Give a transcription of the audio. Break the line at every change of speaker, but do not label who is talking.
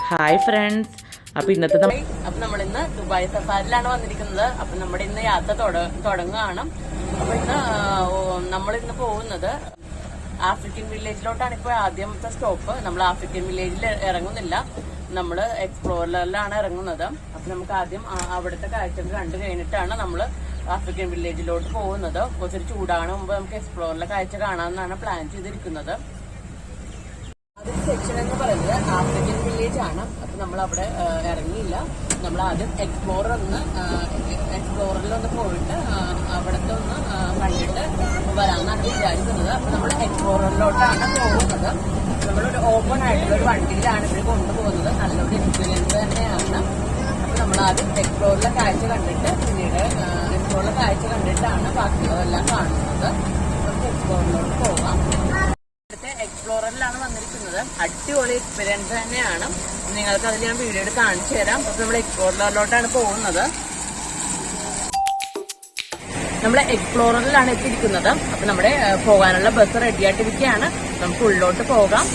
Hi friends, അപ്പൊ ഇന്നത്തെ നമ്മളിന്ന് ദുബായ് സഫാരിലാണ് വന്നിരിക്കുന്നത്. അപ്പൊ നമ്മുടെ ഇന്ന് യാത്ര തുടങ്ങുകയാണ്. അപ്പൊ ഇന്ന് നമ്മളിന്ന് പോകുന്നത് ആഫ്രിക്കൻ വില്ലേജിലോട്ടാണ്. ഇപ്പൊ ആദ്യത്തെ സ്റ്റോപ്പ്. നമ്മൾ ആഫ്രിക്കൻ വില്ലേജിൽ ഇറങ്ങുന്നില്ല, നമ്മള് എക്സ്പ്ലോററിലാണ് ഇറങ്ങുന്നത്. അപ്പൊ നമുക്ക് ആദ്യം അവിടുത്തെ കാഴ്ചകൾ കണ്ടു കഴിഞ്ഞിട്ടാണ് നമ്മൾ ആഫ്രിക്കൻ വില്ലേജിലോട്ട് പോകുന്നത്. കുറച്ചൊരു ചൂടാണ് മുമ്പ് നമുക്ക് എക്സ്പ്ലോറിലെ കാഴ്ച കാണാമെന്നാണ് പ്ലാൻ ചെയ്തിരിക്കുന്നത്. ആദ്യം സെക്ഷൻ എന്ന് പറയുന്നത് ആഫ്രിക്കൻ വില്ലേജ് ആണ്. അപ്പൊ നമ്മൾ അവിടെ ഇറങ്ങിയില്ല. നമ്മൾ ആദ്യം എക്സ്പ്ലോറിൽ ഒന്ന് പോയിട്ട് അവിടുത്തെ ഒന്ന് കണ്ടിട്ട് വരാമെന്നാണ് വിചാരിക്കുന്നത്. അപ്പൊ നമ്മൾ എക്സ്പ്ലോറിലോട്ടാണ് പോകുന്നത്. നമ്മളൊരു ഓപ്പൺ ആയിട്ടുള്ള ഒരു വണ്ടിയിലാണ് ഇവർ കൊണ്ടുപോകുന്നത്. നല്ലൊരു എക്സ്പീരിയൻസ് തന്നെയാണ്. അപ്പൊ നമ്മൾ ആദ്യം എക്സ്പ്ലോറിലെ കാഴ്ച കണ്ടിട്ട് പിന്നീട് എക്സ്പ്ലോറിലെ കാഴ്ച കണ്ടിട്ടാണ് ബാക്കിയെല്ലാം കാണുന്നത്. നമുക്ക് എക്സ്പ്ലോറിലോട്ട് പോകാം. എക്സ്പ്ലോററിലാണ് വന്നിരിക്കുന്നത്. അടിപൊളി എക്സ്പീരിയൻസ് തന്നെയാണ്. നിങ്ങൾക്ക് അതിൽ ഞാൻ വീഡിയോ കാണിച്ചു തരാം. അപ്പൊ നമ്മൾ എക്സ്പ്ലോററിലോട്ടാണ് പോകുന്നത്. നമ്മൾ എക്സ്പ്ലോററിലാണ് എത്തിയിരിക്കുന്നത്. അപ്പൊ നമ്മുടെ പോകാനുള്ള ബസ് റെഡിയായിട്ടിരിക്കുകയാണ്. നമുക്ക് ഉള്ളിലോട്ട് പോകാം.